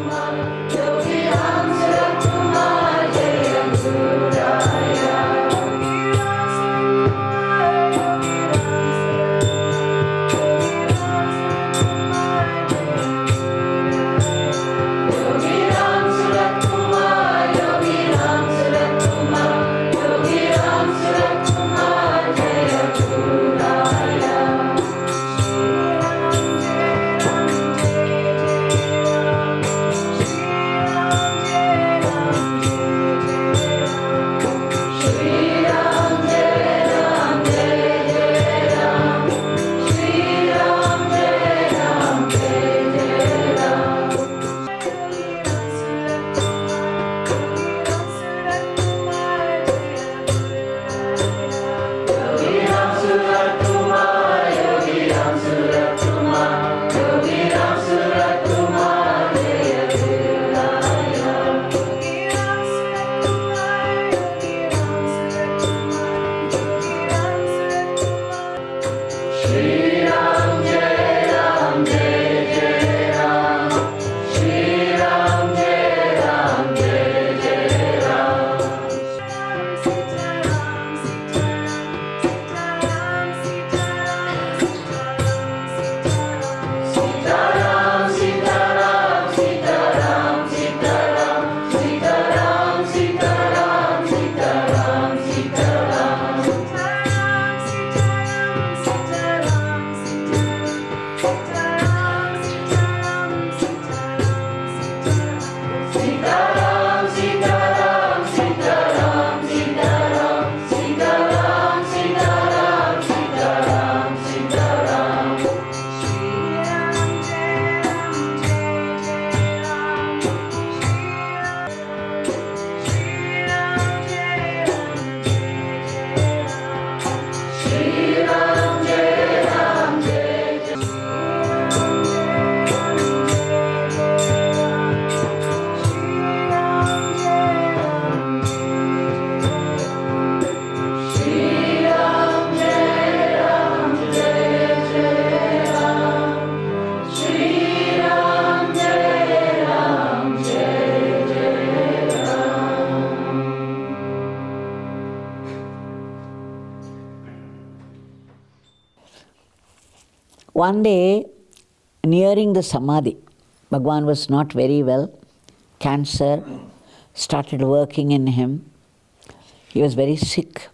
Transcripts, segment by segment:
Yogi Ramsuratkumar, Jaya Gururaya. Yogi Ramsuratkumar, Yogi Ramsuratkumar, Yogi Ramsuratkumar, Jaya Gururaya. Shri Ram Jai Ram Jai Jai Ram, Shri Ram Jai Ram Jai Jai Ram. Yogi Ramsuratkumar, Yogi Ramsuratkumar, Yogi Ramsuratkumar, Jaya Gururaya. Shri Ram Jai Ram Jai Jai Ram, Shri Ram Jai Ram Jai Jai Ram. Sitaram, Sitaram, Sitaram, Sitaram, Sitaram, Sitaram, Sitaram, Sitaram. Sitaram, Sitaram, Sitaram, Sitaram, Sitaram, Sitaram, Sitaram, Sitaram. Shri Ram Jai Ram Jai Jai. Shri Ram Jai Ram Jai Jai Ram, Shri Ram Jai Ram Jai Jai Ram. One day, nearing the Samadhi, Bhagwan was not very well. Cancer started working in him. He was very sick.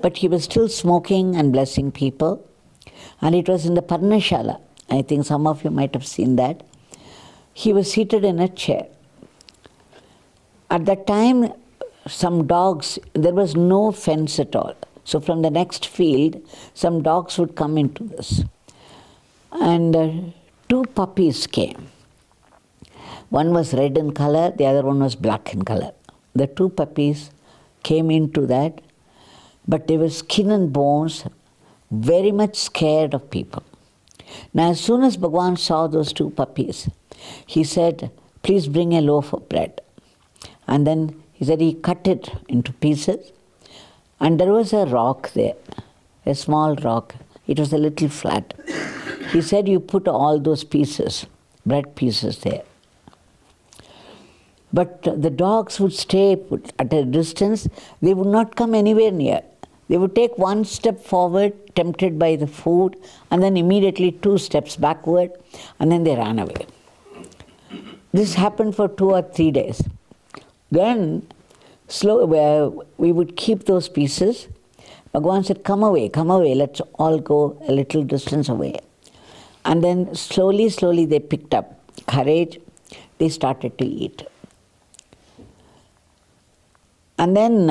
But he was still smoking and blessing people. And it was in the Parnashala. I think some of you might have seen that. He was seated in a chair. At that time, some dogs, there was no fence at all. So from the next field, some dogs would come into this. And two puppies came. One was red in color, the other one was black in color. The two puppies came into that, but they were skin and bones, very much scared of people. Now as soon as Bhagwan saw those two puppies, he said, please bring a loaf of bread. And then he said he cut it into pieces, and there was a rock there, a small rock. It was a little flat. He said you put all those pieces, bread pieces there. But the dogs would stay put at a distance. They would not come anywhere near. They would take one step forward, tempted by the food, and then immediately 2 steps backward, and then they ran away. This happened for 2 or 3 days. Then, we would keep those pieces. Bhagwan said, come away, let's all go a little distance away. And then slowly they picked up courage. They started to eat. And then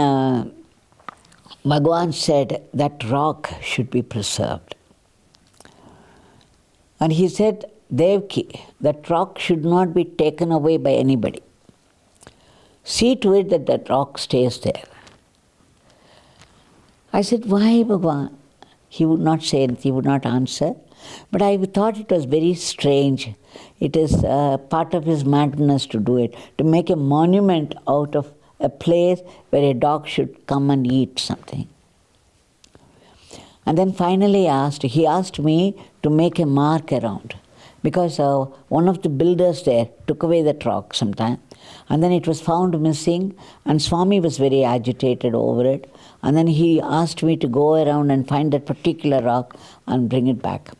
Bhagwan said that rock should be preserved. And he said, Devaki, that rock should not be taken away by anybody. See to it that that rock stays there. I said, why, Bhagwan? He would not say anything, he would not answer. But I thought it was very strange. It is part of his madness to do it, to make a monument out of a place where a dog should come and eat something. And then finally he asked me to make a mark around. because one of the builders there took away that rock sometime, and then it was found missing, and Swami was very agitated over it, and then he asked me to go around and find that particular rock and bring it back.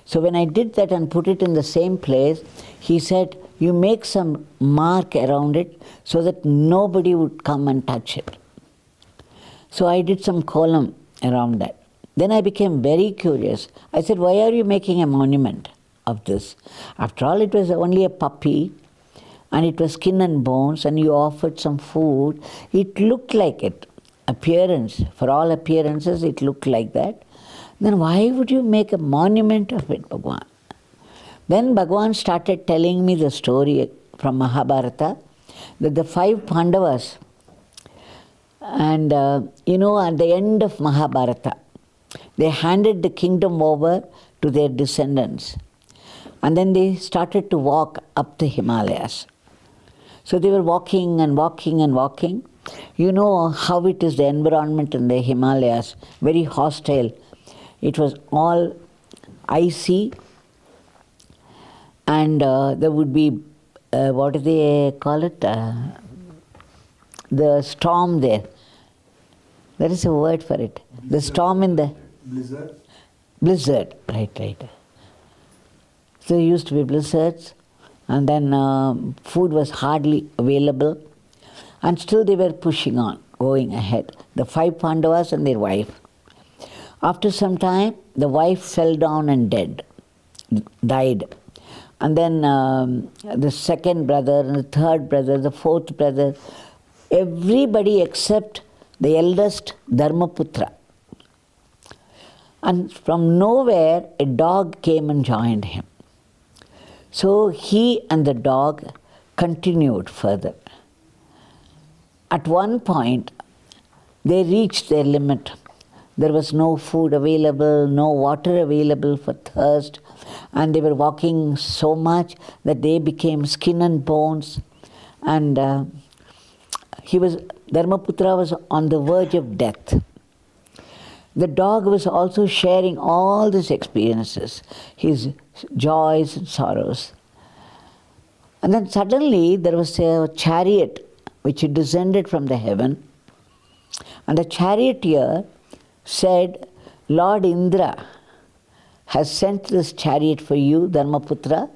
So when I did that and put it in the same place, he said, you make some mark around it so that nobody would come and touch it. So I did some column around that. Then I became very curious. I said, why are you making a monument of this? After all, it was only a puppy, and it was skin and bones, and you offered some food. It looked like it. Appearance, for all appearances, it looked like that. Then why would you make a monument of it, Bhagwan? Then Bhagwan started telling me the story from Mahabharata, that the 5 Pandavas, and at the end of Mahabharata, they handed the kingdom over to their descendants. And then they started to walk up the Himalayas. So they were walking and walking and walking. You know how it is, the environment in the Himalayas, very hostile. It was all icy, and there would be, what do they call it? The storm there. There is a word for it. Blizzard. The storm in the... Blizzard? Blizzard, right. So there used to be blizzards, and then food was hardly available, and still they were pushing on, going ahead. The 5 Pandavas and their wife. After some time, the wife fell down and died. And then the second brother, and the third brother, the fourth brother, everybody except the eldest Dharmaputra. And from nowhere, a dog came and joined him. So he and the dog continued further. At one point, they reached their limit. There was no food available, no water available for thirst, and they were walking so much that they became skin and bones. And Dharmaputra was on the verge of death. The dog was also sharing all these experiences, his joys and sorrows. And then suddenly there was a chariot which descended from the heaven, and the charioteer said, Lord Indra has sent this chariot for you, Dharmaputra,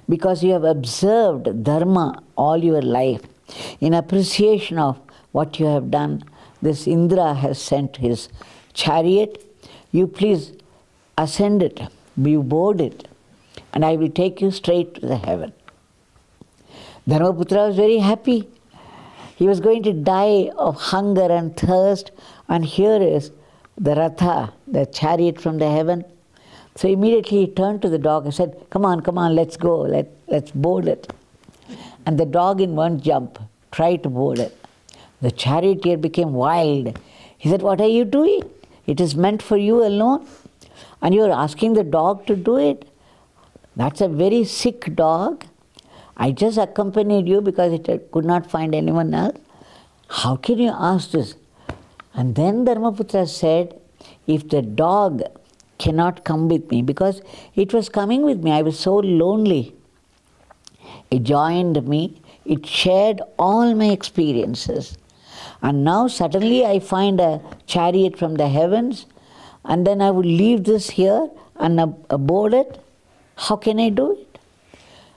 because you have observed dharma all your life. In appreciation of what you have done, this Indra has sent his chariot. You please ascend it, you board it, and I will take you straight to the heaven. Dharmaputra was very happy. He was going to die of hunger and thirst, and here is the Ratha, the chariot from the heaven. So immediately he turned to the dog and said, come on, let's go, let's board it. And the dog in one jump tried to board it. The charioteer became wild. He said, what are you doing? It is meant for you alone, and you are asking the dog to do it. That's a very sick dog. I just accompanied you because it could not find anyone else. How can you ask this? And then Dharmaputra said, if the dog cannot come with me, because it was coming with me, I was so lonely. It joined me, it shared all my experiences. And now suddenly I find a chariot from the heavens, and then I would leave this here and board it. How can I do it?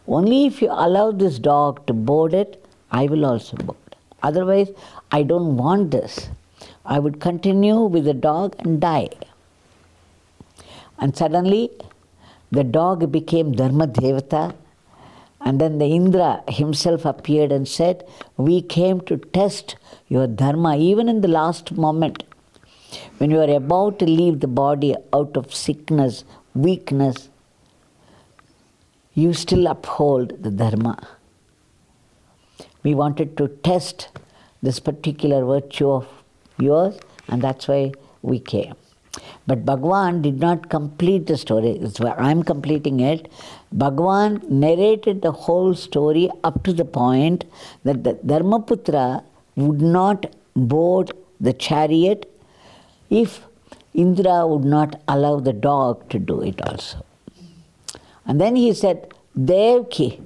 Only if you allow this dog to board it, I will also board. Otherwise, I don't want this. I would continue with the dog and die. And suddenly, the dog became Dharma Devata, and then the Indra himself appeared and said, we came to test your dharma, even in the last moment, when you are about to leave the body out of sickness, weakness, you still uphold the dharma. We wanted to test this particular virtue of yours, and that's why we came. But Bhagwan did not complete the story. That's why I'm completing it. Bhagwan narrated the whole story up to the point that the Dharmaputra would not board the chariot if Indra would not allow the dog to do it also. And then he said, Devaki,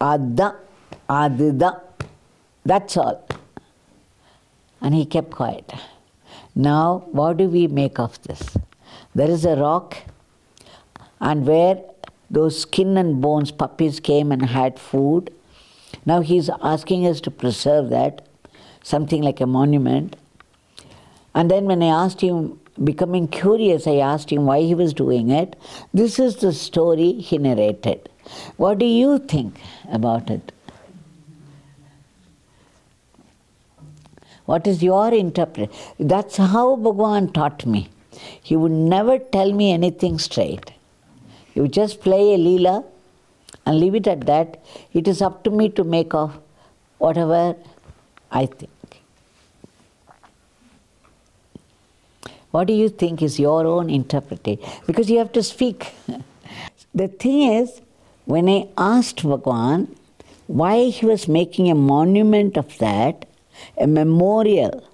Adda, Adida. That's all. And he kept quiet. Now, what do we make of this? There is a rock, and where those skin and bones puppies came and had food. Now he's asking us to preserve that, something like a monument. And then when I asked him, becoming curious, I asked him why he was doing it. This is the story he narrated. What do you think about it? What is your interpretation? That's how Bhagwan taught me. He would never tell me anything straight. He would just play a leela and leave it at that. It is up to me to make of whatever I think. What do you think is your own interpretation? Because you have to speak. The thing is, when I asked Bhagwan why he was making a monument of that, a memorial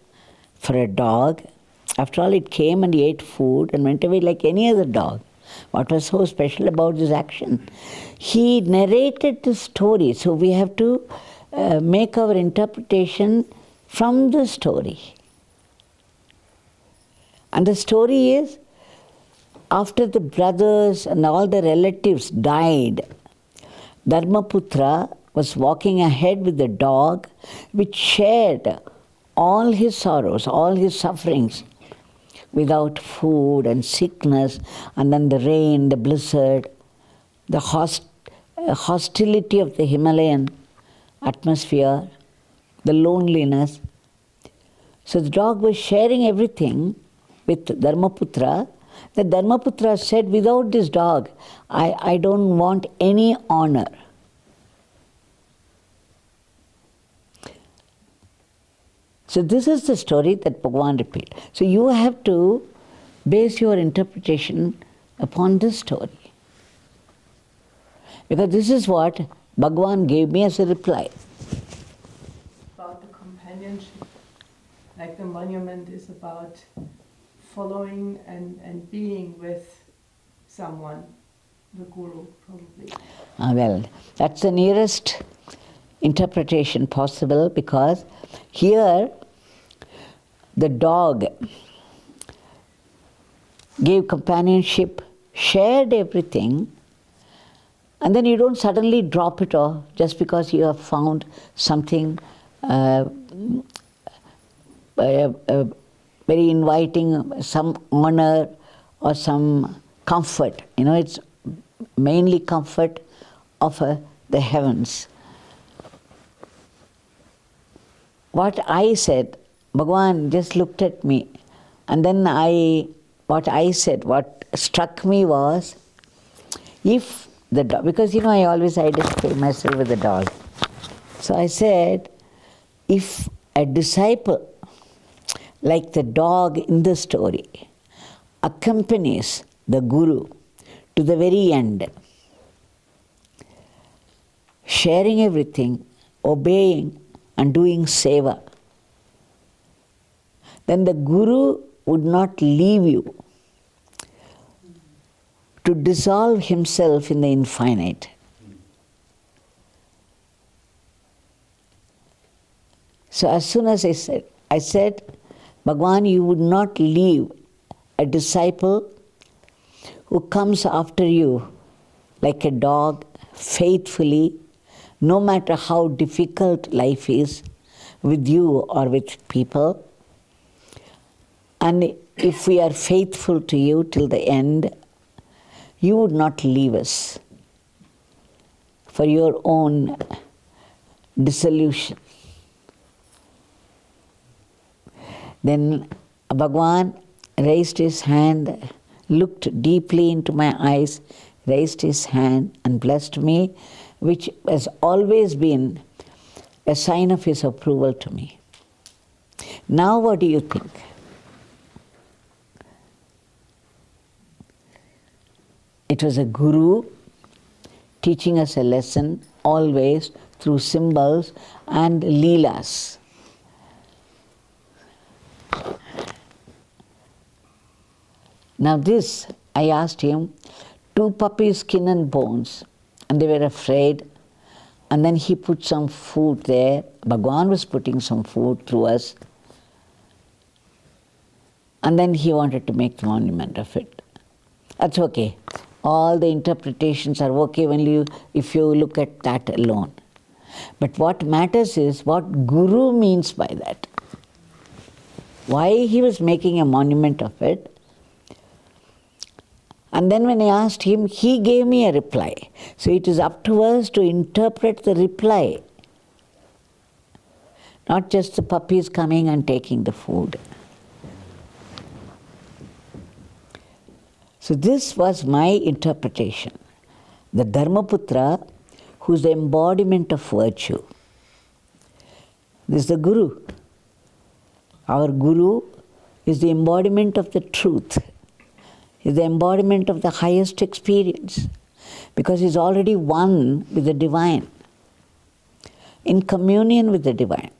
for a dog, after all it came and he ate food and went away like any other dog. What was so special about this action? He narrated the story, so we have to make our interpretation from the story. And the story is, after the brothers and all the relatives died, Dharmaputra was walking ahead with the dog, which shared all his sorrows, all his sufferings, without food and sickness, and then the rain, the blizzard, the hostility of the Himalayan atmosphere, the loneliness. So the dog was sharing everything with Dharmaputra. The Dharmaputra said, without this dog, I don't want any honor. So this is the story that Bhagwan repeated. So you have to base your interpretation upon this story. Because this is what Bhagwan gave me as a reply. About the companionship, like the monument is about following and being with someone, the guru probably. Well, that's the nearest interpretation possible, because here the dog gave companionship, shared everything, and then you don't suddenly drop it off just because you have found something very inviting, some honor or some comfort. You know, it's mainly comfort of the heavens. What I said, Bhagwan just looked at me, and then what I said, what struck me was, if the dog, because I always identify myself with the dog. So I said, if a disciple, like the dog in the story, accompanies the guru to the very end, sharing everything, obeying and doing seva, then the guru would not leave you to dissolve himself in the infinite. So as soon as I said, Bhagwan, you would not leave a disciple who comes after you like a dog, faithfully, no matter how difficult life is with you or with people. And if we are faithful to you till the end, you would not leave us for your own dissolution. Then Bhagwan raised his hand, looked deeply into my eyes, raised his hand and blessed me, which has always been a sign of his approval to me. Now what do you think? It was a guru teaching us a lesson always through symbols and leelas. Now this, I asked him, 2 puppies, skin and bones, and they were afraid. And then he put some food there. Bhagwan was putting some food through us. And then he wanted to make the monument of it. That's okay. All the interpretations are okay if you look at that alone. But what matters is what Guru means by that. Why he was making a monument of it. And then when I asked him, he gave me a reply. So it is up to us to interpret the reply. Not just the puppies coming and taking the food. So this was my interpretation. The Dharmaputra, who's the embodiment of virtue. This is the Guru. Our Guru is the embodiment of the truth. Is the embodiment of the highest experience, because he's already one with the divine, in communion with the divine.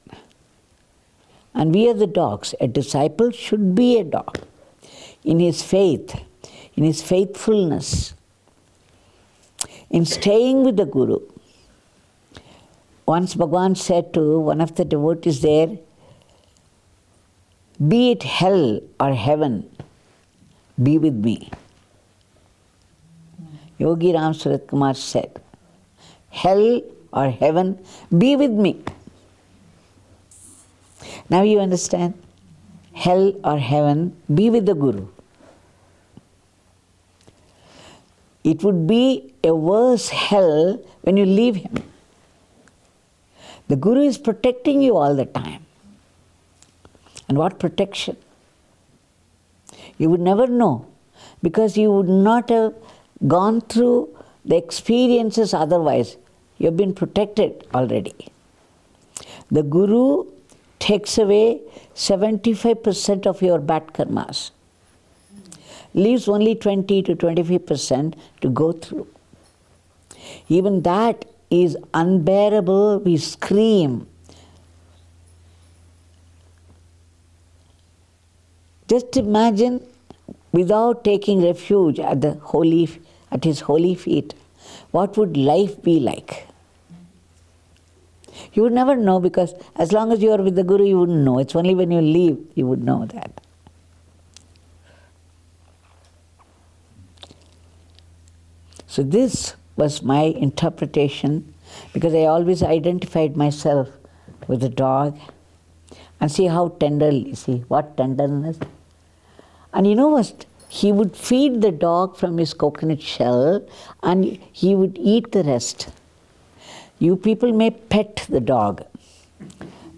And we are the dogs. A disciple should be a dog in his faith, in his faithfulness, in staying with the Guru. Once Bhagwan said to one of the devotees there, be it hell or heaven, be with me. Yogi Ramsuratkumar said, hell or heaven, be with me. Now you understand? Hell or heaven, be with the Guru. It would be a worse hell when you leave him. The Guru is protecting you all the time. And what protection? You would never know, because you would not have gone through the experiences otherwise. You have been protected already. The Guru takes away 75% of your bad karmas. Leaves only 20 to 25% to go through. Even that is unbearable. We scream. Just imagine, without taking refuge at his holy feet, what would life be like? You would never know, because as long as you are with the Guru, you wouldn't know. It's only when you leave you would know that. So this was my interpretation, because I always identified myself with the dog. And see how tenderly, see what tenderness. And you know what? He would feed the dog from his coconut shell and he would eat the rest. You people may pet the dog,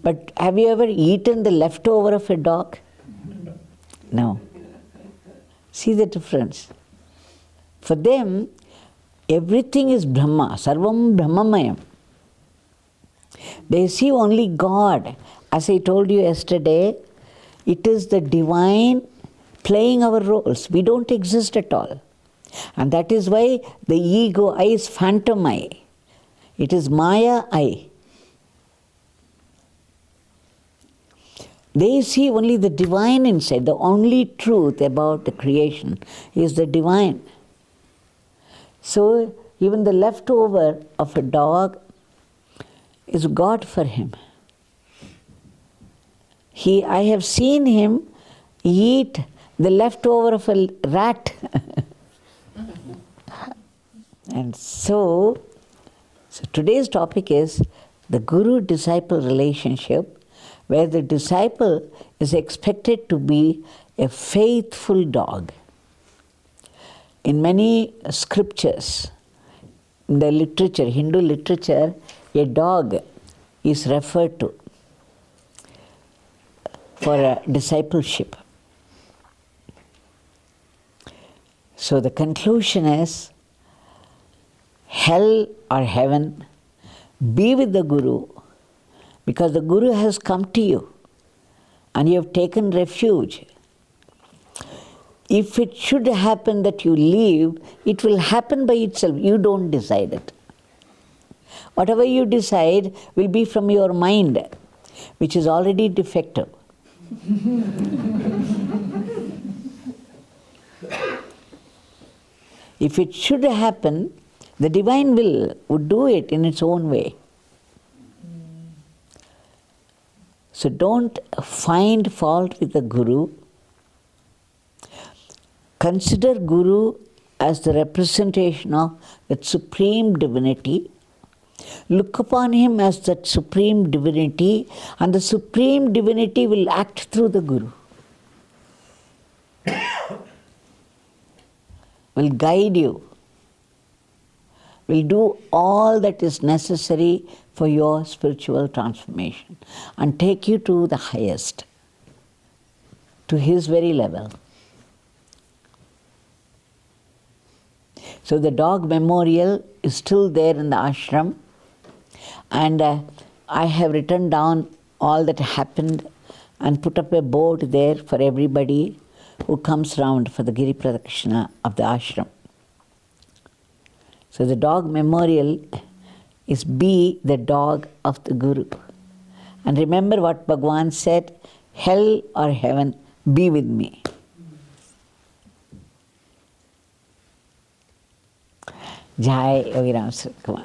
but have you ever eaten the leftover of a dog? No. See the difference? For them, everything is Brahma, Sarvam Brahmamayam. They see only God. As I told you yesterday, it is the divine playing our roles. We don't exist at all. And that is why the ego I is phantom I. It is Maya I. They see only the divine inside. The only truth about the creation is the divine. So even the leftover of a dog is God for him. I have seen him eat the leftover of a rat. And so today's topic is the Guru-disciple relationship, where the disciple is expected to be a faithful dog. In many scriptures, in the literature, Hindu literature, a dog is referred to for discipleship. So the conclusion is, hell or heaven, be with the Guru, because the Guru has come to you and you have taken refuge. If it should happen that you leave, it will happen by itself. You don't decide it. Whatever you decide will be from your mind, which is already defective. If it should happen, The divine will would do it in its own way. So don't find fault with the Guru. Consider Guru as the representation of that supreme divinity. Look upon him as that supreme divinity, and the supreme divinity will act through the Guru. Will guide you, will do all that is necessary for your spiritual transformation and take you to the highest, to his very level. So the dog memorial is still there in the ashram, and I have written down all that happened and put up a board there for everybody who comes round for the Giri Pradakshina of the ashram. So the dog memorial is be the dog of the Guru. And remember what Bhagwan said, hell or heaven, be with me. Jai Yogi Ramsuratkumar.